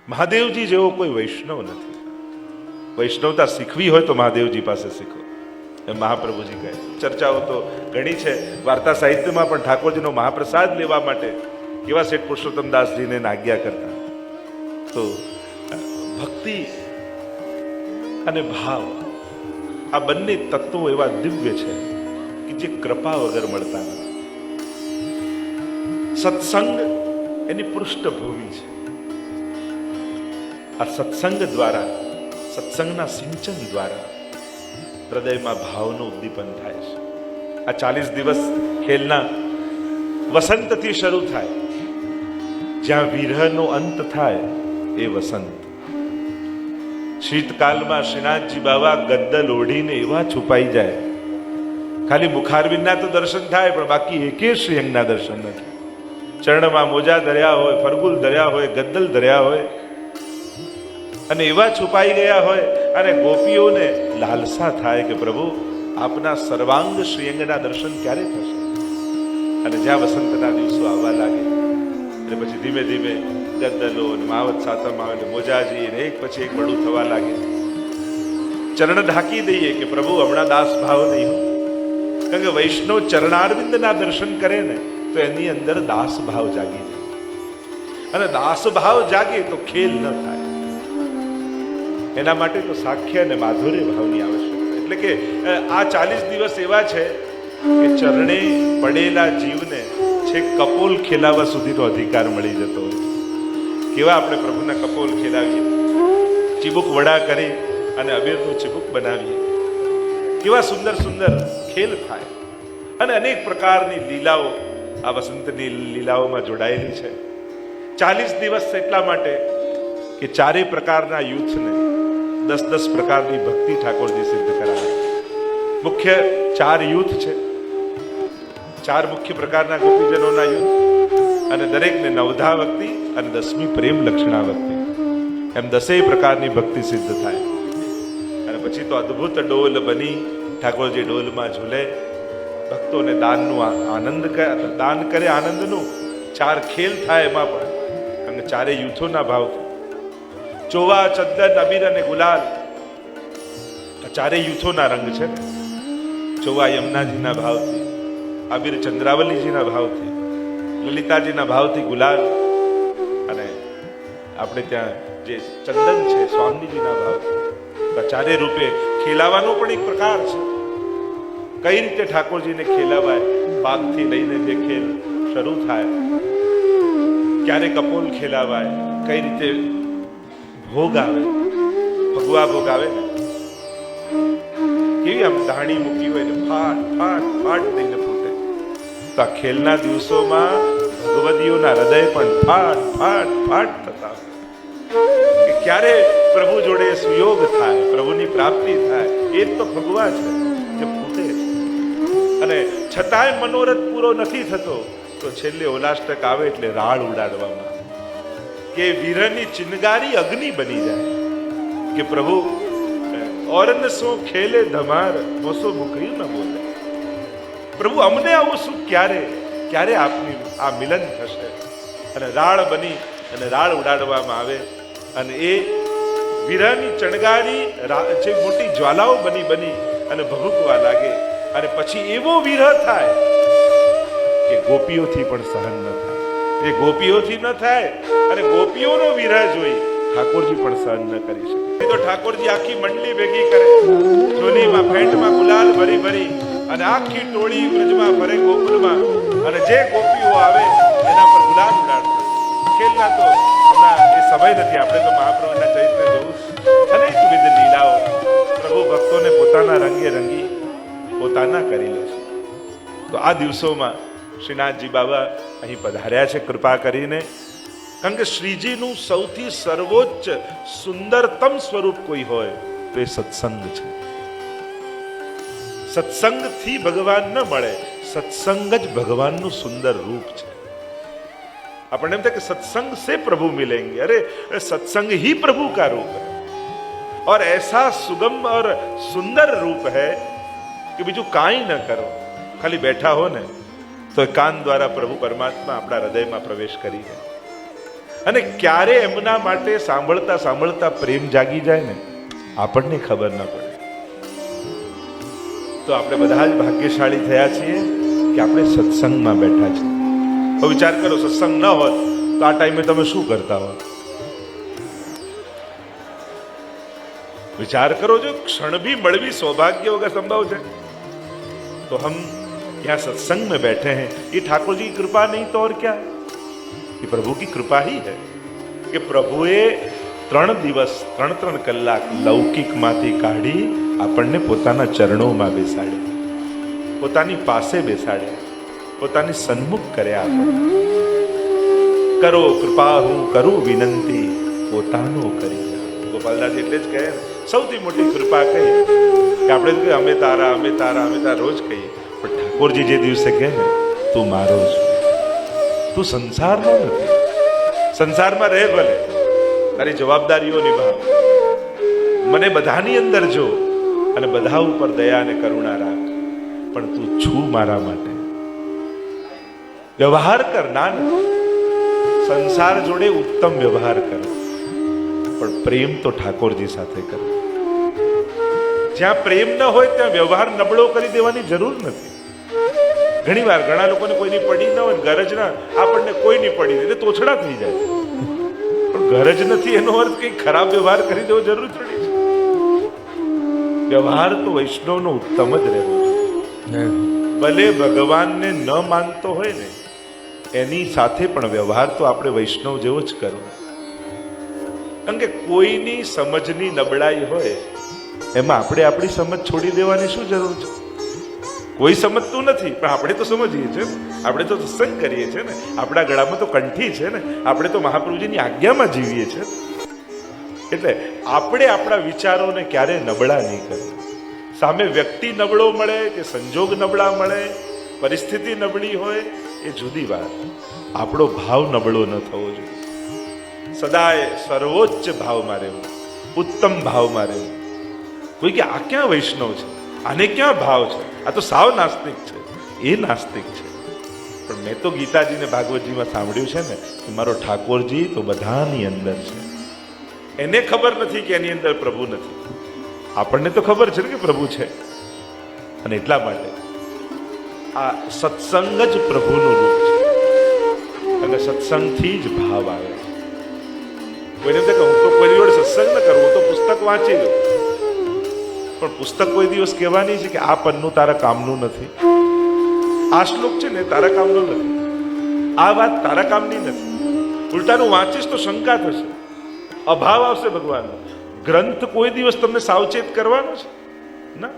મહાદેવજી જેવો કોઈ વૈષ્ણવ નથી. વૈષ્ણવતા શીખવી હોય તો મહાદેવજી પાસે શીખો, એમ મહાપ્રભુજી કહે. ચર્ચાઓ તો ઘણી છે. વાર્તા સાહિત્યમાં પણ ઠાકોરજીનો મહાપ્રસાદ લેવા માટે કેવા શેઠ પુરુષોત્તમ દાસજીને આજ્ઞા કરતા. તો ભક્તિ અને ભાવ આ બંને તત્વો એવા દિવ્ય છે કે જે કૃપા વગર મળતા નથી. સત્સંગ એની પૃષ્ઠભૂમિ છે. આ સત્સંગ દ્વારા, સત્સંગના સિંચન દ્વારા હૃદયમાં ભાવનું ઉદ્દીપન થાય છે. આ 40 દિવસ ખેલના વસંતથી શરૂ થાય. જ્યાં વિરહનો અંત થાય એ વસંત. શીતકાલમાં શ્રીનાથજી બાબા ગદ્દલ ઓઢીને એવા છુપાઈ જાય, ખાલી મુખારવિંદના તો દર્શન થાય પણ બાકી એકે શ્રીઅંગના દર્શન નથી. ચરણમાં મોજા ધર્યા હોય, ફરગુલ ધર્યા હોય, ગદ્દલ ધર્યા હોય અને એવા છુપાઈ ગયા હોય, અને ગોપીઓને લાલસા થાય કે પ્રભુ આપના સર્વાંગ શ્રીઅંગના દર્શન ક્યારે થશે. અને જ્યાં વસંતના દિવસો આવવા લાગે એટલે પછી ધીમે ધીમે ગદ્દલો અને માવત સાતમ આવે, મોજાજી અને એક પછી એક બળું થવા લાગે. ચરણ ઢાંકી દઈએ કે પ્રભુ હમણાં દાસ ભાવ નહીં હોય. કારણ કે વૈષ્ણવ ચરણારવિંદના દર્શન કરે ને તો એની અંદર દાસ ભાવ જાગી જાય, અને દાસ ભાવ જાગે તો ખેલ ન થાય. એના માટે તો સાખ્ય અને માધુર્ય ભાવની આવશ્યકતા. એટલે કે આ 40 દિવસ એવા છે કે ચરણે પડેલા જીવને છે કપોલ ખેલાવા સુધીનો અધિકાર મળી જતો હોય. કેવા આપણે પ્રભુના કપોલ ખેલાવીએ, ચીબુક વડા કરી અને અબીરનું ચીબુક બનાવીએ, કેવા સુંદર સુંદર ખેલ થાય. અને અનેક પ્રકારની લીલાઓ આ વસંતની લીલાઓમાં જોડાયેલી છે. 40 દિવસ એટલા માટે કે ચારે પ્રકારના યુથને 10-10 પ્રકારની ભક્તિ ઠાકોરજી સિદ્ધ કરાવે. મુખ્ય 4 યુથ છે, 4 મુખ્ય પ્રકારના ગોપીજનોના યુથ, અને દરેકને 9ધા ભક્તિ અને 10મી પ્રેમ લક્ષણા ભક્તિ, એમ 10 પ્રકારની ભક્તિ સિદ્ધ થાય. અને પછી તો અદ્ભુત ડોલ બની ઠાકોરજી ડોલમાં ઝૂલે, ભક્તોને દાનનું આનંદ દાન કરે, આનંદનું 4 ખેલ થાય એમાં પણ, અને 4 યુથોના ભાવથી. ચોવા, ચંદન, અબીર અને ગુલાલ આ 4 યુથોના રંગ છે. ચોવા યમુનાજીના ભાવથી, અબીર ચંદ્રાવલીજીના ભાવથી, લલિતાજીના ભાવથી ગુલાલ, અને આપણે ત્યાં જે ચંદન છે સ્વામીજીના ભાવથી. આ 4 રૂપે ખેલાવાનો પણ એક પ્રકાર છે. કઈ રીતે ઠાકોરજીને ખેલાવાય, બાગથી લઈને જે ખેલ શરૂ થાય, ક્યારે કપોલ ખેલાવાય, કઈ રીતે ભોગ આવે, ભગવા ભોગ આવે ને, કેવી આમ ધાણી મૂકી હોય ને ફાટ ફાટ ફાટ દઈને ફૂટે. તો આ ખેલના દિવસોમાં ભગવદીઓના હૃદય પણ ફાટ ફાટ ફાટ થતા કે ક્યારે પ્રભુ જોડે સુયોગ થાય, પ્રભુની પ્રાપ્તિ થાય. એ જ તો ભગવા છે જે ફૂટે છે. અને છતાંય મનોરથ પૂરો નથી થતો તો છેલ્લે ઓલાષ્ટક આવે એટલે રાળ ઉડાડવામાં કે વીરની ચિનગારી અગ્નિ બની જાય કે પ્રભુ ઓરન સો ખેલે ધમાર મોસો મુકયું ન બોલે. પ્રભુ અમને આવું સુખ ક્યારે ક્યારે આપની આ મિલન થશે. અને રાળ બની અને રાળ ઉડાડવામાં આવે, અને એ વીરની ચણગારી જે મોટી જ્વાલાઓ બની બની અને ભભૂકવા લાગે. અને પછી એવો વિરહ થાય કે ગોપીઓથી પણ સહન ન થાય. એ ગોપીઓથી ન થાય, અને ગોપીઓનો વિરહ જોઈ ઠાકોરજી પણ સહન ન કરી શકે. તો ઠાકોરજી આખી મંડળી ભેગી કરે, ચોલીમાં પેન્ટમાં ગુલાલ ભરી ભરી, અને આખી ટોળી વ્રજમાં ફરે ગોકુલમાં, અને જે ગોપીઓ આવે એના પર ગુલાલ ઉડાડતા. ખેલના તો હમણાં એ સમય નથી, આપણે તો મહાપ્રભુના ચરિત્ર જોવું. અનેકવિધ લીલાઓ પ્રભુ ભક્તોને પોતાના રંગે રંગી પોતાના કરી લે છે. તો આ દિવસોમાં શ્રીનાથજી બાબા અહીં પધાર્યા છે કૃપા કરીને. કારણ કે શ્રીજીનું સૌથી સર્વોચ્ચ સુંદરતમ સ્વરૂપ કોઈ હોય તો એ સત્સંગ છે. સત્સંગથી ભગવાન ન મળે, સત્સંગ જ ભગવાનનું સુંદર રૂપ છે. આપણને એમ થાય કે सत्संग से प्रभु मिलेंगे, अरे सत्संग ही प्रभु का रूप है, और ऐसा सुगम और सुंदर रूप है કે બીજું કાંઈ ન કરો, ખાલી બેઠા હો ને તો એ કાન દ્વારા પ્રભુ પરમાત્મા આપણા હૃદયમાં પ્રવેશ કરી જાય. અને ક્યારે એમના માટે સાંભળતા સાંભળતા પ્રેમ જાગી જાય ને આપણને ખબર ન પડે. તો આપણે બધા જ ભાગ્યશાળી થયા છીએ કે આપણે સત્સંગમાં બેઠા છીએ. તો વિચાર કરો, સત્સંગ ન હોત તો આ ટાઈમે તમે શું કરતા હોત? विचार करो, जो क्षण भी मड़वी सौभाग्य होगा संभव है. तो हम यहाँ सत्संग में बैठे हैं, ये ठाकुर जी की कृपा नहीं तो और क्या है? ये प्रभु की कृपा ही है कि प्रभुए 3 દિવસ 3 કલાક લૌકિકમાંથી કાઢી આપણને પોતાના ચરણોમાં બેસાડ્યા, પોતાની પાસે બેસાડ્યા, પોતાની સન્મુખ કર્યા. કરો કૃપા હું કરું વિનંતી, પોતાનો કરી. ગોપાલદાસ એટલે જ કહે સૌથી મોટી કૃપા કહીએ કે આપણે તો અમે તારા અમે તારા અમે તારા રોજ કહીએ, પણ ઠાકોરજી જે દિવસે કહે ને તું મારો છું, તું સંસારનો નથી, સંસારમાં રહે ભલે, તારી જવાબદારીઓ નિભાવ, મને બધાની અંદર જો અને બધા ઉપર દયા અને કરુણા રાખ, પણ તું છું મારા માટે. વ્યવહાર કર, ના સંસાર જોડે ઉત્તમ વ્યવહાર કર, પણ પ્રેમ તો ઠાકોરજી સાથે કરો. જ્યાં પ્રેમ ન હોય ત્યાં વ્યવહાર નબળો કરી દેવાની જરૂર નથી. ઘણી વાર ઘણા લોકોને કોઈની પડી ન હોય, ગરજ ના આપણને કોઈની પડી એટલે તોછડા થઈ જાય, પણ ગરજ નથી એનો અર્થ કઈ ખરાબ વ્યવહાર કરી દેવો જરૂર થોડી છે. વ્યવહાર તો વૈષ્ણવનો ઉત્તમ જ રહેવો જોઈએ. ભલે ભગવાનને ન માનતો હોય ને એની સાથે પણ વ્યવહાર તો આપણે વૈષ્ણવ જેવો જ કરવો. કારણ કે કોઈની સમજની નબળાઈ હોય એમાં આપણે આપણી સમજ છોડી દેવાની શું જરૂર છે? કોઈ સમજતું નથી પણ આપણે તો સમજીએ છીએ, આપણે તો સત્સંગ કરીએ છીએ ને, આપણા ગળામાં તો કંઠી છે ને, આપણે તો મહાપ્રભુજીની આજ્ઞામાં જીવીએ છીએ. એટલે આપણે આપણા વિચારોને ક્યારે નબળા નહીં કરવું. સામે વ્યક્તિ નબળો મળે કે સંજોગ નબળા મળે, પરિસ્થિતિ નબળી હોય એ જુદી વાત, આપણો ભાવ નબળો ન થવો જોઈએ. સદાય સર્વોચ્ચ ભાવમાં રહેવું, ઉત્તમ ભાવમાં રહેવું. કોઈ કે આ ક્યાં વૈષ્ણવ છે, આને ક્યાં ભાવ છે, આ તો સાવ નાસ્તિક છે, એ નાસ્તિક છે. પણ મેં તો ગીતાજીને ભાગવતજીમાં સાંભળ્યું છે ને કે મારો ઠાકોરજી તો બધાની અંદર છે. એને ખબર નથી કે એની અંદર પ્રભુ નથી, આપણને તો ખબર છે ને કે પ્રભુ છે. અને એટલા માટે આ સત્સંગ જ પ્રભુનું રૂપ છે, અને સત્સંગથી જ ભાવ આવે છે. કોઈને કે હું તો કોઈ જોડે સત્સંગ ન કરું, હું તો પુસ્તક વાંચી લઉં, પણ પુસ્તક કોઈ દિવસ કહેવાની છે કે આ પન્નું તારા કામનું નથી, આ શ્લોક છે ને તારા કામનો નથી, આ વાત તારા કામની નથી. ઉલટાનું વાંચીશ તો શંકા થશે, અભાવ આવશે ભગવાનનો. ગ્રંથ કોઈ દિવસ તમને સાવચેત કરવાનો છે ના,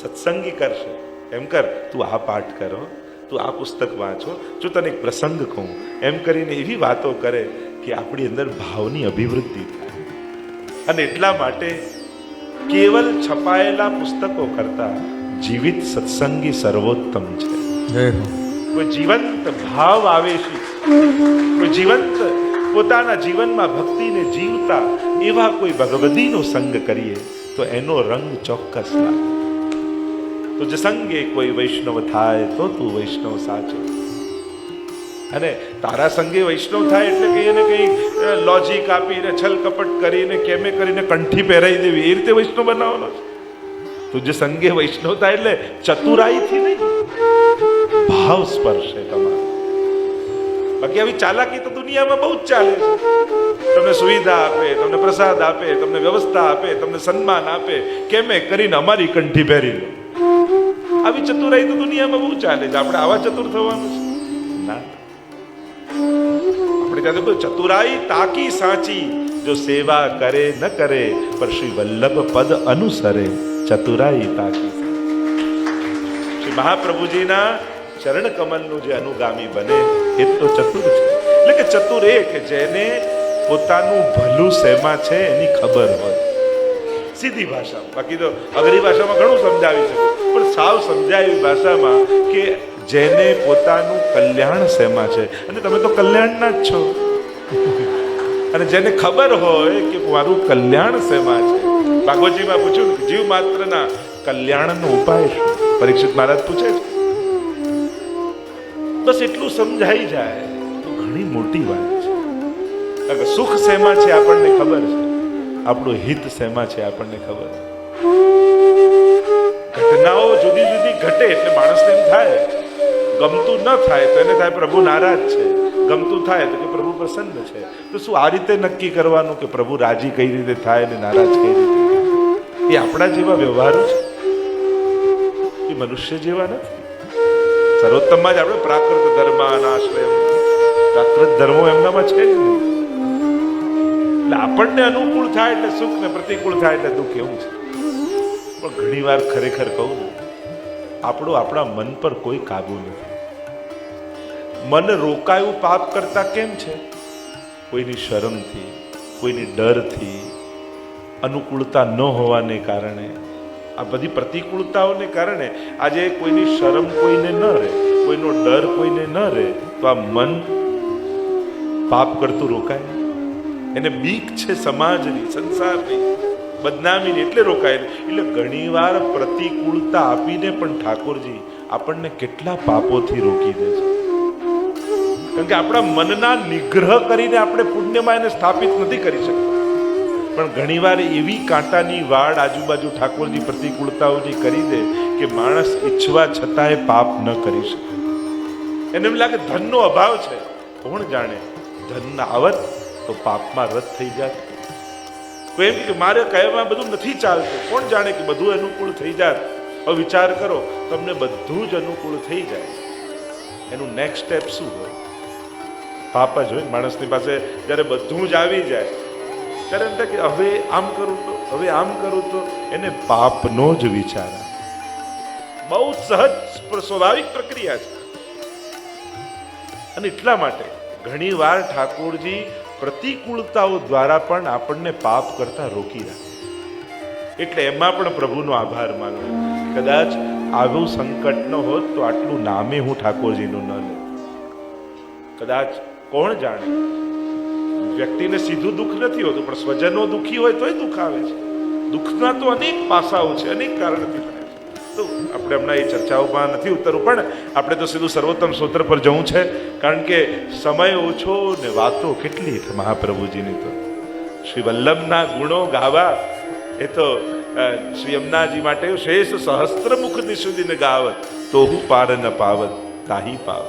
સત્સંગી કરશે. એમ કર, તું આ પાઠ કરો, તું આ પુસ્તક વાંચો, જો તને એક પ્રસંગ કહું, એમ કરીને એવી વાતો કરે કે આપણી અંદર ભાવની અભિવૃદ્ધિ થાય. અને એટલા માટે કેવલ છપાયેલા પુસ્તકો કરતા જીવિત સત્સંગી સર્વોત્તમ છે. કોઈ જીવંત ભાવ આવેશી, કોઈ જીવંત પોતાના જીવનમાં ભક્તિને જીવતા એવા કોઈ ભગવદીનો સંગ કરીએ તો એનો રંગ ચોક્કસ લાગે. તો જે સંગે કોઈ વૈષ્ણવ થાય તો તું વૈષ્ણવ સાચો. અને તારા સંગે વૈષ્ણવ થાય એટલે કે એને કઈ લોજિક આપીને છલ કપટ કરીને કેમે કરીને કંઠી પહેરાવી દેવી એ રીતે વૈષ્ણવ બનાવવાનો છે. તો જે સંગે વૈષ્ણવ થાય એટલે ચતુરાઈથી નહીં, ભાવ સ્પર્શે તમારે. બાકી આવી ચાલાકી તો દુનિયામાં બહુ જ ચાલે છે. તમને સુવિધા આપે, તમને પ્રસાદ આપે, તમને વ્યવસ્થા આપે, તમને સન્માન આપે, કેમે કરીને અમારી કંઠી પહેરી લો. આવી ચતુરાઈ તો દુનિયામાં બહુ ચાલે છે. આપણે આવા ચતુર થવાનું છે ના. આપણે ત્યાં તો ચતુરાઈ તાકી સાચી, જો સેવા કરે ન કરે પર શ્રી વલ્લભ પદ અનુસરે, ચતુરાઈ તાકી. શ્રી મહાપ્રભુજીના ચરણ કમલનું જે અનુગામી બને એ તો ચતુર છે. એટલે કે ચતુર એ કે જેને પોતાનું ભલું શેમાં છે એની ખબર હોય, સીધી ભાષામાં. બાકી તો અઘરી ભાષામાં ઘણું સમજાવી શકે, પણ સાવ સમજાય એવી ભાષામાં કે જેને પોતાનું કલ્યાણ શેમાં છે, અને તમે તો કલ્યાણના જ છો, અને જેને ખબર હોય કે મારું કલ્યાણ શેમાં છે. ભાગવતજીમાં પૂછ્યું જીવ માત્રના કલ્યાણનો ઉપાય શું? પરીક્ષિત મહારાજ પૂછે છે. બસ એટલું સમજાઈ જાય તો ઘણી મોટી વાત છે. કારણ કે સુખ શેમાં છે આપણને ખબર છે, આપણું હિત શેમાં છે આપણને ખબર છે. ઘટનાઓ જુદી જુદી ઘટે એટલે માણસને એમ થાય, ગમતું ન થાય તો એને થાય પ્રભુ નારાજ છે, ગમતું થાય તો કે પ્રભુ પ્રસન્ન છે. તો શું આ રીતે નક્કી કરવાનું કે પ્રભુ રાજી કઈ રીતે થાય અને નારાજ કઈ રીતે? એ આપણા જેવા વ્યવહારો છે, એ મનુષ્ય જેવા નથી. સર્વોત્તમમાં જ આપણે પ્રાકૃત ધર્મ અનાશ્રય, પ્રાકૃત ધર્મો એમનામાં છે જ નહીં. એટલે આપણને અનુકૂળ થાય એટલે સુખ ને પ્રતિકૂળ થાય એટલે દુઃખ, એવું છે. પણ ઘણી વાર ખરેખર કહું ને, આપણા મન પર કોઈ કાબુ નથી. મન રોકાયું પાપ કરતા કેમ છે? કોઈની શરમથી, કોઈની ડરથી, અનુકૂળતા ન હોવાને કારણે, આ બધી પ્રતિકૂળતાઓને કારણે આજે કોઈની શરમ કોઈને ન રહે, કોઈનો ડર કોઈને ન રહે, તો આ મન પાપ કરતું રોકાય. એને બીક છે સમાજની, સંસારની, બદનામીની, એટલે રોકાય. એટલે ઘણીવાર પ્રતિકૂળતા આપીને પણ ઠાકોરજી આપણને કેટલા પાપોથી રોકી દે છે. કારણ કે આપણા મનના નિગ્રહ કરીને આપણે પુણ્યમાં એને સ્થાપિત નથી કરી શકતા. પણ ઘણીવાર એવી કાંટાની વાડ આજુબાજુ ઠાકોરજી પ્રતિકૂળતાઓની કરી દે કે માણસ ઈચ્છવા છતાંય પાપ ન કરી શકે. એને એમ લાગે ધનનો અભાવ છે. કોણ જાણે ધન આવત તો પાપમાં રત થઈ જાત. કોઈ એમ કે મારે કહેવામાં બધું નથી ચાલતું, કોણ જાણે કે બધું અનુકૂળ થઈ જાત. હવે વિચાર કરો, તમને બધું જ અનુકૂળ થઈ જાય, એનું નેક્સ્ટ સ્ટેપ શું હોય? પાપ જ હોય. માણસની પાસે જ્યારે બધું જ આવી જાય ત્યારે એમ થાય કે હવે આમ કરું તો, હવે આમ કરું તો, એને પાપનો જ વિચાર આવે. બહુ સહજ સ્વાભાવિક પ્રક્રિયા છે. અને એટલા માટે ઘણી વાર ઠાકોરજી પ્રતિકૂળતાઓ દ્વારા પણ આપણને પાપ કરતા રોકી રાખે. એટલે એમાં પણ પ્રભુનો આભાર માનવો. કદાચ આવું સંકટ ન હોત તો આટલું નામે હું ઠાકોરજીનું ન લે. કદાચ કોણ જાણે, વ્યક્તિને સીધું દુઃખ નથી હોતું, પણ સ્વજનો દુઃખી હોય તોય દુઃખ આવે છે. દુઃખના તો અનેક પાસાઓ છે, અનેક કારણથી થાય છે. તો આપણે હમણાં એ ચર્ચાઓમાં નથી ઉતરવું, પણ આપણે તો સીધું સર્વોત્તમ સ્તોત્ર પર જવું છે. કારણ કે સમય ઓછો ને વાતો કેટલી મહાપ્રભુજીની. તો શ્રી વલ્લભના ગુણો ગાવા એ તો શ્રી યમુનાજી માટે શેષ સહસ્ત્ર મુખ નિશુદિન ગાવત, તો હું પાર ન પાવત તાહી પાવ.